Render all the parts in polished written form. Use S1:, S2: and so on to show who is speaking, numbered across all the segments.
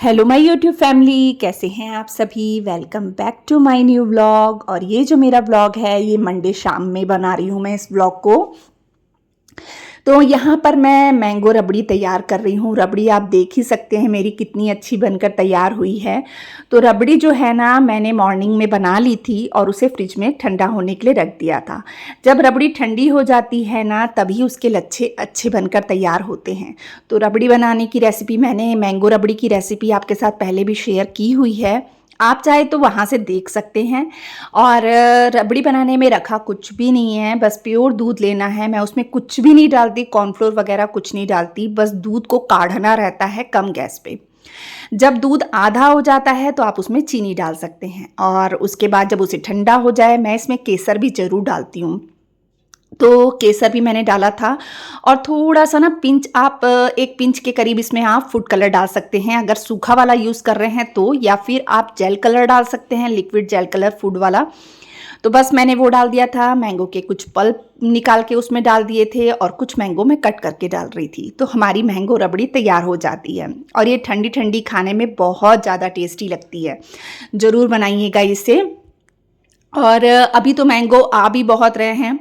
S1: Hello my YouTube family, कैसे हैं आप सभी। Welcome back to my new vlog. और ये जो मेरा व्लॉग है ये मंडे शाम में बना रही हूँ मैं इस व्लॉग को। तो यहाँ पर मैं मैंगो रबड़ी तैयार कर रही हूँ। रबड़ी आप देख ही सकते हैं मेरी कितनी अच्छी बनकर तैयार हुई है। तो रबड़ी जो है ना मैंने मॉर्निंग में बना ली थी और उसे फ्रिज में ठंडा होने के लिए रख दिया था। जब रबड़ी ठंडी हो जाती है ना तभी उसके लच्छे अच्छे बनकर तैयार होते हैं। तो रबड़ी बनाने की रेसिपी मैंने मैंगो रबड़ी की रेसिपी आपके साथ पहले भी शेयर की हुई है, आप चाहे तो वहाँ से देख सकते हैं। और रबड़ी बनाने में रखा कुछ भी नहीं है, बस प्योर दूध लेना है। मैं उसमें कुछ भी नहीं डालती, कॉर्नफ्लोर वगैरह कुछ नहीं डालती, बस दूध को काढ़ना रहता है कम गैस पे। जब दूध आधा हो जाता है तो आप उसमें चीनी डाल सकते हैं और उसके बाद जब उसे ठंडा हो जाए, मैं इसमें केसर भी ज़रूर डालती हूँ। तो केसर भी मैंने डाला था और थोड़ा सा ना पिंच, आप एक पिंच के करीब इसमें आप फूड कलर डाल सकते हैं अगर सूखा वाला यूज़ कर रहे हैं तो, या फिर आप जेल कलर डाल सकते हैं, लिक्विड जेल कलर फूड वाला। तो बस मैंने वो डाल दिया था। मैंगो के कुछ पल्प निकाल के उसमें डाल दिए थे और कुछ मैंगो में कट करके डाल रही थी। तो हमारी मैंगो रबड़ी तैयार हो जाती है और ये ठंडी ठंडी खाने में बहुत ज़्यादा टेस्टी लगती है। ज़रूर बनाइएगा इसे। और अभी तो मैंगो आ भी बहुत रहे हैं,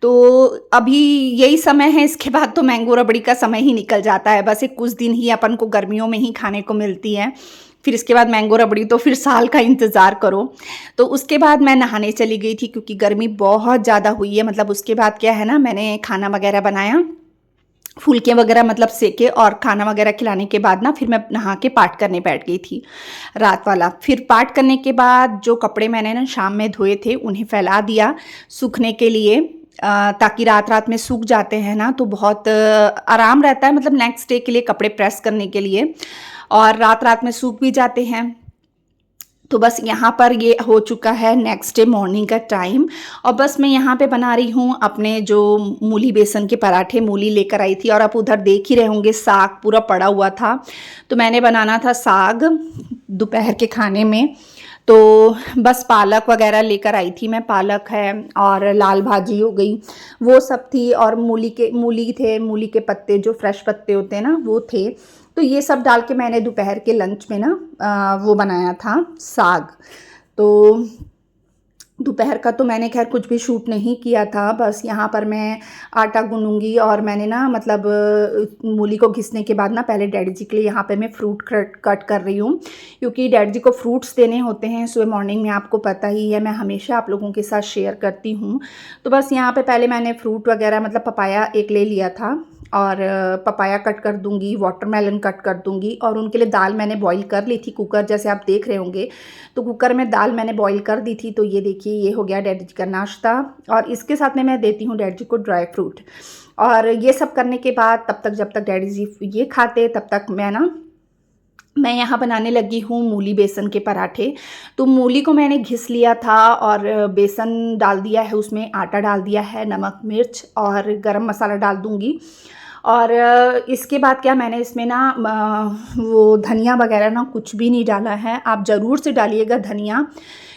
S1: तो अभी यही समय है, इसके बाद तो मैंगो रबड़ी का समय ही निकल जाता है। बस एक कुछ दिन ही अपन को गर्मियों में ही खाने को मिलती है, फिर इसके बाद मैंगो रबड़ी तो फिर साल का इंतज़ार करो। तो उसके बाद मैं नहाने चली गई थी क्योंकि गर्मी बहुत ज़्यादा हुई है। मतलब उसके बाद क्या है ना, मैंने खाना वगैरह बनाया, फुलके वगैरह मतलब सेके, और खाना वगैरह खिलाने के बाद ना फिर मैं नहा के पाठ करने बैठ गई थी रात वाला। फिर पाठ करने के बाद जो कपड़े मैंने ना शाम में धोए थे उन्हें फैला दिया सूखने के लिए, ताकि रात रात में सूख जाते हैं ना तो बहुत आराम रहता है, मतलब नेक्स्ट डे के लिए कपड़े प्रेस करने के लिए, और रात रात में सूख भी जाते हैं। तो बस यहाँ पर ये हो चुका है नेक्स्ट डे मॉर्निंग का टाइम। और बस मैं यहाँ पे बना रही हूँ अपने जो मूली बेसन के पराठे। मूली लेकर आई थी और आप उधर देख ही रहे होंगे साग पूरा पड़ा हुआ था। तो मैंने बनाना था साग दोपहर के खाने में। तो बस पालक वगैरह लेकर आई थी मैं, पालक है और लाल भाजी हो गई, वो सब थी। और मूली के पत्ते, जो फ्रेश पत्ते होते हैं ना वो थे। तो ये सब डाल के मैंने दोपहर के लंच में ना वो बनाया था साग। तो दोपहर का तो मैंने खैर कुछ भी शूट नहीं किया था। बस यहाँ पर मैं आटा गूंदूंगी और मैंने ना मतलब मूली को घिसने के बाद ना पहले डैडी जी के लिए यहाँ पे मैं फ्रूट कट कर रही हूँ, क्योंकि डैडी जी को फ्रूट्स देने होते हैं सुबह मॉर्निंग में। आपको पता ही है, मैं हमेशा आप लोगों के साथ शेयर करती हूँ। तो बस यहाँ पे पहले मैंने फ्रूट वगैरह मतलब पपाया एक ले लिया था और पपाया कट कर दूंगी, वाटरमेलन कट कर दूंगी। और उनके लिए दाल मैंने बॉईल कर ली थी, कुकर जैसे आप देख रहे होंगे। तो कुकर में दाल मैंने बॉईल कर दी थी। तो ये देखिए ये हो गया डैडी जी का नाश्ता। और इसके साथ में मैं देती हूँ डैडी जी को ड्राई फ्रूट। और ये सब करने के बाद तब तक, जब तक डैडी जी ये खाते तब तक मैं यहाँ बनाने लगी हूँ मूली बेसन के पराठे। तो मूली को मैंने घिस लिया था और बेसन डाल दिया है, उसमें आटा डाल दिया है, नमक मिर्च और गरम मसाला डाल दूँगी। और इसके बाद क्या, मैंने इसमें ना वो धनिया वगैरह ना कुछ भी नहीं डाला है। आप ज़रूर से डालिएगा धनिया,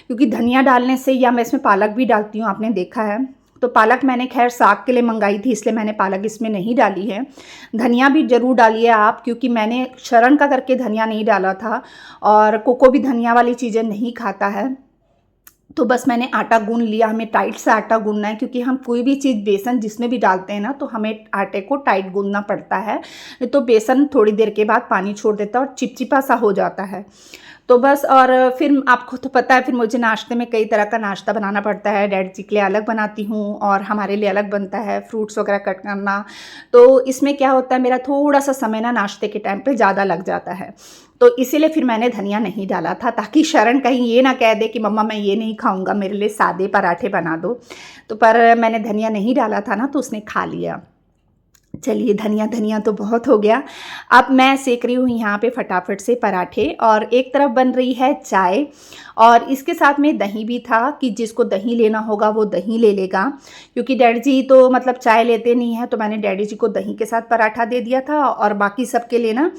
S1: क्योंकि धनिया डालने से, या मैं इसमें पालक भी डालती हूँ, आपने देखा है। तो पालक मैंने खैर साग के लिए मंगाई थी, इसलिए मैंने पालक इसमें नहीं डाली है। धनिया भी ज़रूर डालिए आप, क्योंकि मैंने शरण का करके धनिया नहीं डाला था और कोको भी धनिया वाली चीज़ें नहीं खाता है। तो बस मैंने आटा गूंद लिया। हमें टाइट से आटा गूंदना है, क्योंकि हम कोई भी चीज़ बेसन जिसमें भी डालते हैं ना तो हमें आटे को टाइट गूंदना पड़ता है, नहीं तो बेसन थोड़ी देर के बाद पानी छोड़ देता है और चिपचिपा सा हो जाता है। तो बस, और फिर आपको तो पता है फिर मुझे नाश्ते में कई तरह का नाश्ता बनाना पड़ता है। डैडी जी के लिए अलग बनाती हूँ और हमारे लिए अलग बनता है, फ्रूट्स वगैरह कट करना। तो इसमें क्या होता है, मेरा थोड़ा सा समय ना नाश्ते के टाइम पे ज़्यादा लग जाता है। तो इसीलिए फिर मैंने धनिया नहीं डाला था, ताकि शरण कहीं ये ना कह दे कि मम्मा मैं ये नहीं खाऊंगा, मेरे लिए सादे पराठे बना दो। तो पर मैंने धनिया नहीं डाला था ना, तो उसने खा लिया। चलिए, धनिया तो बहुत हो गया। अब मैं सेक रही हूँ यहाँ पे फटाफट से पराठे, और एक तरफ बन रही है चाय और इसके साथ में दही भी था कि जिसको दही लेना होगा वो दही ले लेगा, क्योंकि डैडी जी तो मतलब चाय लेते नहीं हैं। तो मैंने डैडी जी को दही के साथ पराठा दे दिया था और बाकी सबके लिए ना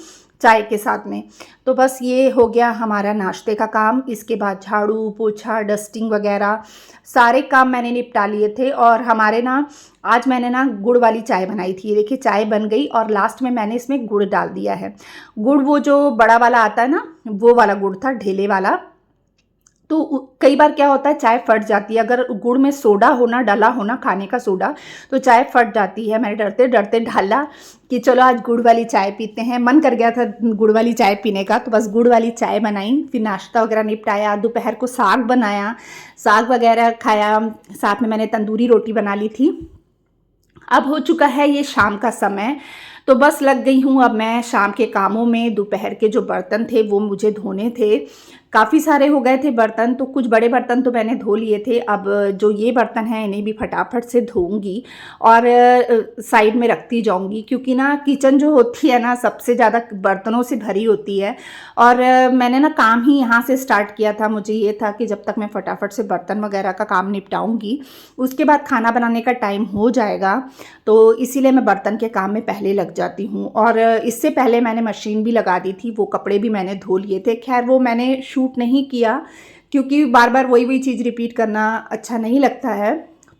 S1: चाय के साथ में। तो बस ये हो गया हमारा नाश्ते का काम। इसके बाद झाड़ू पोछा डस्टिंग वगैरह सारे काम मैंने निपटा लिए थे। और हमारे ना आज मैंने ना गुड़ वाली चाय बनाई थी। देखिए चाय बन गई और लास्ट में मैंने इसमें गुड़ डाल दिया है। गुड़ वो जो बड़ा वाला आता है ना, वो वाला गुड़ था, ढेले वाला। तो कई बार क्या होता है चाय फट जाती है, अगर गुड़ में सोडा होना डला होना, खाने का सोडा, तो चाय फट जाती है। मैंने डरते डरते डाला कि चलो आज गुड़ वाली चाय पीते हैं। मन कर गया था गुड़ वाली चाय पीने का, तो बस गुड़ वाली चाय बनाई। फिर नाश्ता वगैरह निपटाया, दोपहर को साग बनाया, साग वगैरह खाया। साथ में मैंने तंदूरी रोटी बना ली थी। अब हो चुका है ये शाम का समय, तो बस लग गई हूँ अब मैं शाम के कामों में। दोपहर के जो बर्तन थे वो मुझे धोने थे, काफ़ी सारे हो गए थे बर्तन, तो कुछ बड़े बर्तन तो मैंने धो लिए थे। अब जो ये बर्तन हैं इन्हें भी फटाफट से धोऊंगी और साइड में रखती जाऊंगी, क्योंकि ना किचन जो होती है ना सबसे ज़्यादा बर्तनों से भरी होती है। और मैंने ना काम ही यहाँ से स्टार्ट किया था। मुझे ये था कि जब तक मैं फटाफट से बर्तन वगैरह का काम निपटाऊंगी उसके बाद खाना बनाने का टाइम हो जाएगा, तो इसीलिए मैं बर्तन के काम में पहले लग जाती हूँ। और इससे पहले मैंने मशीन भी लगा दी थी, वो कपड़े भी मैंने धो लिए थे। खैर वो मैंने शूट नहीं किया क्योंकि बार बार वही वही चीज़ रिपीट करना अच्छा नहीं लगता है।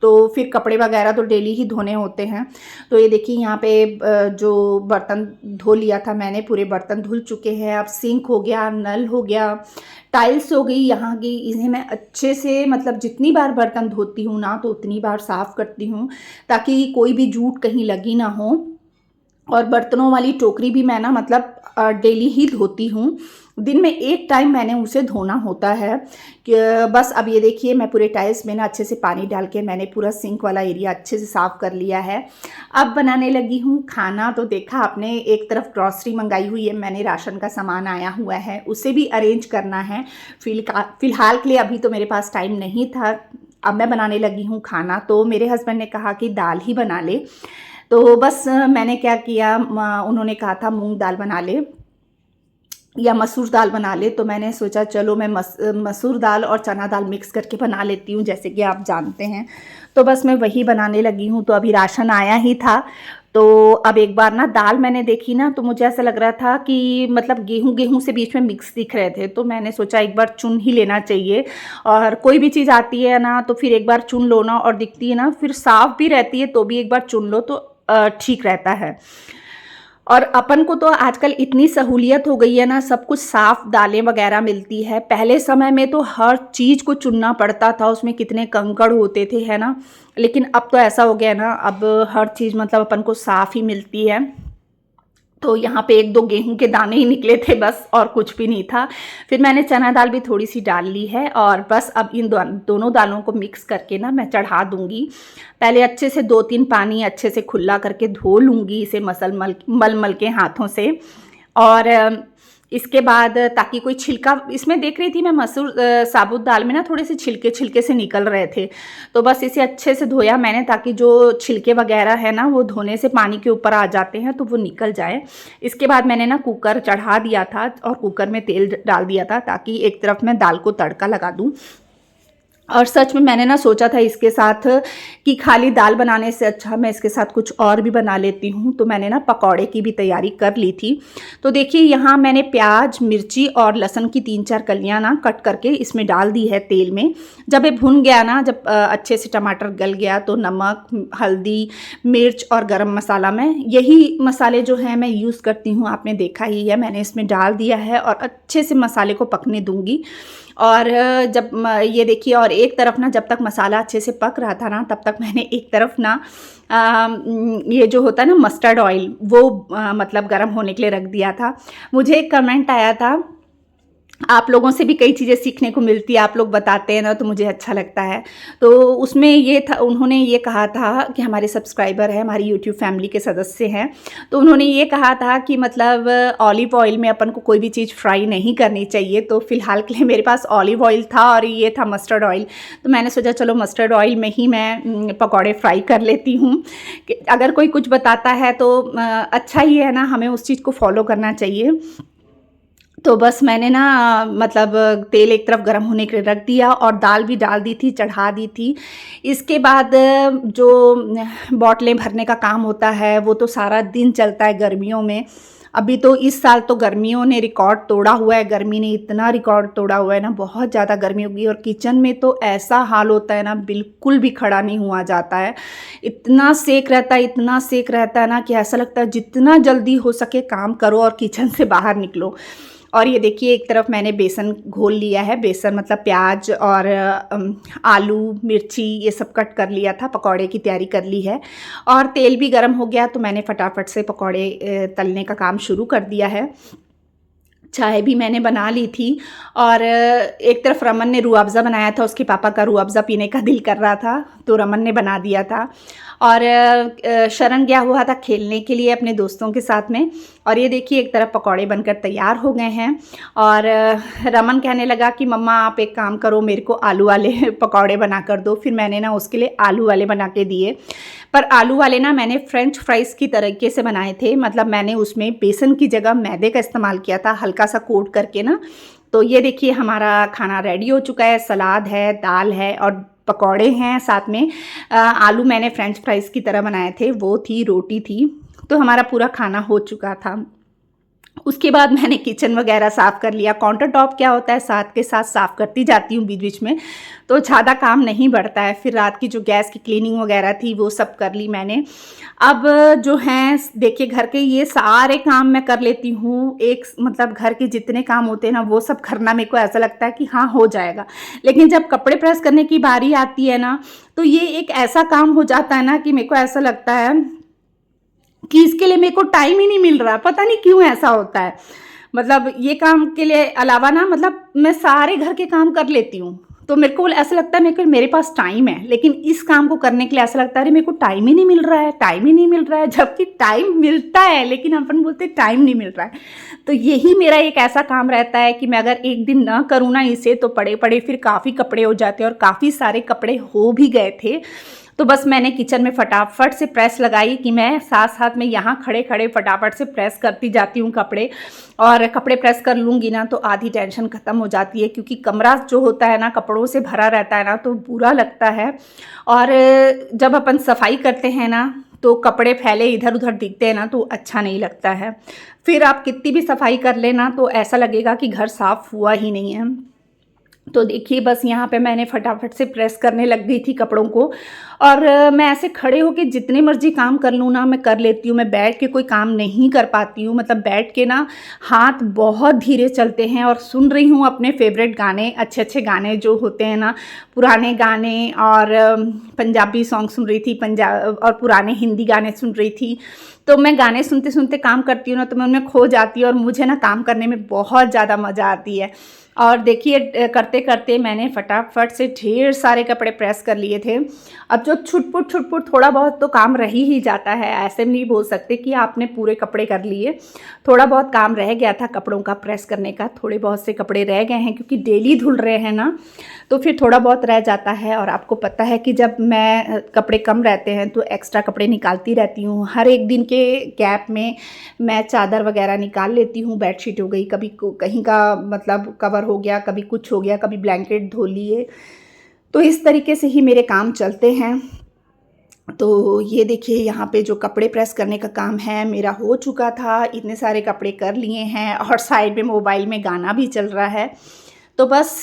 S1: तो फिर कपड़े वगैरह तो डेली ही धोने होते हैं। तो ये देखिए यहाँ पे जो बर्तन धो लिया था मैंने, पूरे बर्तन धुल चुके हैं। अब सिंक हो गया, नल हो गया, टाइल्स हो गई यहाँ की। इन्हें मैं अच्छे से मतलब जितनी बार बर्तन धोती हूँ ना तो उतनी बार साफ़ करती हूँ, ताकि कोई भी जूठ कहीं लगी ना हो। और बर्तनों वाली टोकरी भी मैं ना मतलब डेली ही धोती हूँ। दिन में एक टाइम मैंने उसे धोना होता है कि बस। अब ये देखिए मैं पूरे टाइल्स में ना अच्छे से पानी डाल के मैंने पूरा सिंक वाला एरिया अच्छे से साफ़ कर लिया है। अब बनाने लगी हूँ खाना। तो देखा आपने, एक तरफ ग्रॉसरी मंगाई हुई है मैंने, राशन का सामान आया हुआ है, उसे भी अरेंज करना है। फ़िलहाल के लिए अभी तो मेरे पास टाइम नहीं था। अब मैं बनाने लगी हूँ खाना। तो मेरे हस्बैंड ने कहा कि दाल ही बना ले, तो बस मैंने क्या किया, उन्होंने कहा था मूंग दाल बना ले या मसूर दाल बना ले, तो मैंने सोचा चलो मैं मसूर दाल और चना दाल मिक्स करके बना लेती हूँ, जैसे कि आप जानते हैं। तो बस मैं वही बनाने लगी हूँ। तो अभी राशन आया ही था, तो अब एक बार ना दाल मैंने देखी ना तो मुझे ऐसा लग रहा था कि मतलब गेहूं गेहूं से बीच में मिक्स दिख रहे थे, तो मैंने सोचा एक बार चुन ही लेना चाहिए। और कोई भी चीज़ आती है ना तो फिर एक बार चुन लो ना, और दिखती है ना फिर साफ़ भी रहती है तो भी एक बार चुन लो तो ठीक रहता है। और अपन को तो आजकल इतनी सहूलियत हो गई है ना, सब कुछ साफ़ दालें वगैरह मिलती है। पहले समय में तो हर चीज़ को चुनना पड़ता था, उसमें कितने कंकड़ होते थे, है ना। लेकिन अब तो ऐसा हो गया ना, अब हर चीज़ मतलब अपन को साफ़ ही मिलती है। तो यहाँ पे एक दो गेहूं के दाने ही निकले थे बस, और कुछ भी नहीं था। फिर मैंने चना दाल भी थोड़ी सी डाल ली है, और बस अब इन दोनों दालों को मिक्स करके ना मैं चढ़ा दूंगी। पहले अच्छे से 2-3 पानी अच्छे से खुला करके धो लूँगी इसे मल मल के हाथों से। और इसके बाद ताकि कोई छिलका, इसमें देख रही थी मैं मसूर साबुत दाल में ना थोड़े से छिलके छिलके से निकल रहे थे, तो बस इसे अच्छे से धोया मैंने ताकि जो छिलके वगैरह है ना वो धोने से पानी के ऊपर आ जाते हैं तो वो निकल जाए। इसके बाद मैंने ना कुकर चढ़ा दिया था और कुकर में तेल डाल दिया था ताकि एक तरफ मैं दाल को तड़का लगा दूँ। और सच में मैंने ना सोचा था इसके साथ कि खाली दाल बनाने से अच्छा मैं इसके साथ कुछ और भी बना लेती हूँ, तो मैंने ना पकौड़े की भी तैयारी कर ली थी। तो देखिए यहाँ मैंने प्याज मिर्ची और लहसुन की 3-4 कलियाँ ना कट करके इसमें डाल दी है तेल में। जब ये भुन गया ना, जब अच्छे से टमाटर गल गया, तो नमक हल्दी मिर्च और गरम मसाला, मैं यही मसाले जो हैं मैं यूज़ करती हूँ, आपने देखा ही है, मैंने इसमें डाल दिया है और अच्छे से मसाले को पकने दूँगी। और जब ये देखिए, और एक तरफ ना जब तक मसाला अच्छे से पक रहा था ना तब तक मैंने एक तरफ ना ये जो होता है ना मस्टर्ड ऑयल, वो मतलब गर्म होने के लिए रख दिया था। मुझे एक कमेंट आया था, आप लोगों से भी कई चीज़ें सीखने को मिलती है, आप लोग बताते हैं ना तो मुझे अच्छा लगता है। तो उसमें ये था, उन्होंने ये कहा था कि हमारे सब्सक्राइबर हैं, हमारी यूट्यूब फैमिली के सदस्य हैं, तो उन्होंने ये कहा था कि मतलब ऑलिव ऑयल में अपन को कोई भी चीज़ फ्राई नहीं करनी चाहिए। तो फिलहाल के लिए मेरे पास ऑलिव ऑयल था और ये था मस्टर्ड ऑयल, तो मैंने सोचा चलो मस्टर्ड ऑयल में ही मैं पकौड़े फ्राई कर लेती हूँ। अगर कोई कुछ बताता है तो अच्छा ही है ना, हमें उस चीज़ को फॉलो करना चाहिए। तो बस मैंने ना मतलब तेल एक तरफ गर्म होने के लिए रख दिया और दाल भी डाल दी थी, चढ़ा दी थी। इसके बाद जो बॉटलें भरने का काम होता है वो तो सारा दिन चलता है गर्मियों में, अभी तो इस साल तो गर्मियों ने रिकॉर्ड तोड़ा हुआ है, गर्मी ने इतना रिकॉर्ड तोड़ा हुआ है ना, बहुत ज़्यादा गर्मी होगी। और किचन में तो ऐसा हाल होता है ना, बिल्कुल भी खड़ा नहीं हुआ जाता है, इतना सेक रहता है, इतना सेक रहता है ना कि ऐसा लगता है जितना जल्दी हो सके काम करो और किचन से बाहर निकलो। और ये देखिए एक तरफ मैंने बेसन घोल लिया है, बेसन मतलब प्याज और आलू मिर्ची ये सब कट कर लिया था, पकौड़े की तैयारी कर ली है। और तेल भी गर्म हो गया तो मैंने फटाफट से पकौड़े तलने का काम शुरू कर दिया है। चाय भी मैंने बना ली थी। और एक तरफ रमन ने रूह अफ़ज़ा बनाया था, उसके पापा का रूह अफ़ज़ा पीने का दिल कर रहा था तो रमन ने बना दिया था। और शरण गया हुआ था खेलने के लिए अपने दोस्तों के साथ में। और ये देखिए एक तरफ पकौड़े बनकर तैयार हो गए हैं। और रमन कहने लगा कि मम्मा आप एक काम करो, मेरे को आलू वाले पकौड़े बना कर दो। फिर मैंने ना उसके लिए आलू वाले बना के दिए, पर आलू वाले ना मैंने फ्रेंच फ्राइज़ की तरीके से बनाए थे, मतलब मैंने उसमें बेसन की जगह मैदे का इस्तेमाल किया था, हल्का सा कोट करके ना। तो ये देखिए हमारा खाना रेडी हो चुका है, सलाद है, दाल है और पकौड़े हैं साथ में। आलू मैंने फ्रेंच फ्राइज़ की तरह बनाए थे, वो थी, रोटी थी। तो हमारा पूरा खाना हो चुका था। उसके बाद मैंने किचन वगैरह साफ़ कर लिया। काउंटर टॉप क्या होता है, साथ के साथ साफ़ करती जाती हूँ बीच बीच में, तो ज़्यादा काम नहीं बढ़ता है। फिर रात की जो गैस की क्लीनिंग वगैरह थी वो सब कर ली मैंने। अब जो हैं देखिए घर के ये सारे काम मैं कर लेती हूँ, एक मतलब घर के जितने काम होते हैं ना वो सब करना मेरे को ऐसा लगता है कि हाँ हो जाएगा। लेकिन जब कपड़े प्रेस करने की बारी आती है ना, तो ये एक ऐसा काम हो जाता है ना कि मेरे को ऐसा लगता है कि इसके लिए मेरे को टाइम ही नहीं मिल रहा, पता नहीं क्यों ऐसा होता है। मतलब ये काम के लिए अलावा ना, मतलब मैं सारे घर के काम कर लेती हूँ, तो मेरे को ऐसा लगता है मेरे पास टाइम है, लेकिन इस काम को करने के लिए ऐसा लगता है अरे मेरे को टाइम ही नहीं मिल रहा है, टाइम ही नहीं मिल रहा है। जबकि टाइम मिलता है, लेकिन अपन बोलते टाइम नहीं मिल रहा है। तो यही मेरा एक ऐसा काम रहता है कि मैं अगर एक दिन ना करूँ ना इसे, तो पड़े पड़े फिर काफ़ी कपड़े हो जाते हैं, और काफ़ी सारे कपड़े हो भी गए थे। तो बस मैंने किचन में फटाफट से प्रेस लगाई कि मैं साथ साथ में यहाँ खड़े खड़े फटाफट से प्रेस करती जाती हूँ कपड़े। और कपड़े प्रेस कर लूँगी ना तो आधी टेंशन ख़त्म हो जाती है, क्योंकि कमरा जो होता है ना कपड़ों से भरा रहता है ना, तो बुरा लगता है। और जब अपन सफाई करते हैं ना तो कपड़े फैले इधर उधर दिखते हैं ना, तो अच्छा नहीं लगता है। फिर आप कितनी भी सफाई कर लेना तो ऐसा लगेगा कि घर साफ़ हुआ ही नहीं है। तो देखिए बस यहाँ पे मैंने फटाफट से प्रेस करने लग गई थी कपड़ों को। और मैं ऐसे खड़े होके जितने मर्जी काम कर लूँ ना मैं कर लेती हूँ, मैं बैठ के कोई काम नहीं कर पाती हूँ। मतलब बैठ के ना हाथ बहुत धीरे चलते हैं। और सुन रही हूँ अपने फेवरेट गाने, अच्छे अच्छे गाने जो होते हैं ना, पुराने गाने, और पंजाबी सॉन्ग सुन रही थी, पंजाब और पुराने हिंदी गाने सुन रही थी। तो मैं गाने सुनते सुनते काम करती हूँ ना, तो मैं उनमें खो जाती हूँ और मुझे ना काम करने में बहुत ज़्यादा मज़ा आती है। और देखिए करते करते मैंने फटाफट से ढेर सारे कपड़े प्रेस कर लिए थे। अब जो छुटपुट थोड़ा बहुत तो काम रह ही जाता है, ऐसे नहीं बोल सकते कि आपने पूरे कपड़े कर लिए। थोड़ा बहुत काम रह गया था कपड़ों का प्रेस करने का, थोड़े बहुत से कपड़े रह गए हैं क्योंकि डेली धुल रहे हैं ना, तो फिर थोड़ा बहुत रह जाता है। और आपको पता है कि जब मैं कपड़े कम रहते हैं तो एक्स्ट्रा कपड़े निकालती रहती हूँ। हर एक दिन के गैप में मैं चादर वगैरह निकाल लेती हूँ, बेडशीट हो गई, कभी कहीं का मतलब कवर हो गया, कभी कुछ हो गया, कभी ब्लैंकेट धो लिए। तो इस तरीके से ही मेरे काम चलते हैं। तो ये देखिए यहाँ पे जो कपड़े प्रेस करने का काम है मेरा हो चुका था, इतने सारे कपड़े कर लिए हैं और साइड में मोबाइल में गाना भी चल रहा है। तो बस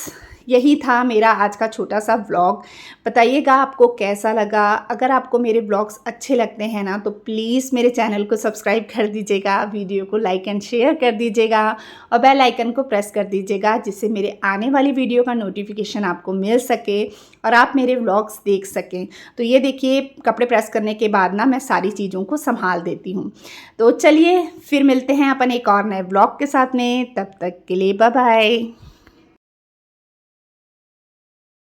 S1: यही था मेरा आज का छोटा सा व्लॉग। बताइएगा आपको कैसा लगा। अगर आपको मेरे व्लॉग्स अच्छे लगते हैं ना तो प्लीज़ मेरे चैनल को सब्सक्राइब कर दीजिएगा, वीडियो को लाइक एंड शेयर कर दीजिएगा और बेल आइकन को प्रेस कर दीजिएगा, जिससे मेरे आने वाली वीडियो का नोटिफिकेशन आपको मिल सके और आप मेरे व्लॉग्स देख सकें। तो ये देखिए कपड़े प्रेस करने के बाद ना मैं सारी चीज़ों को संभाल देती हूँ। तो चलिए फिर मिलते हैं अपन एक और नए व्लॉग के साथ में, तब तक के लिए बाय बाय।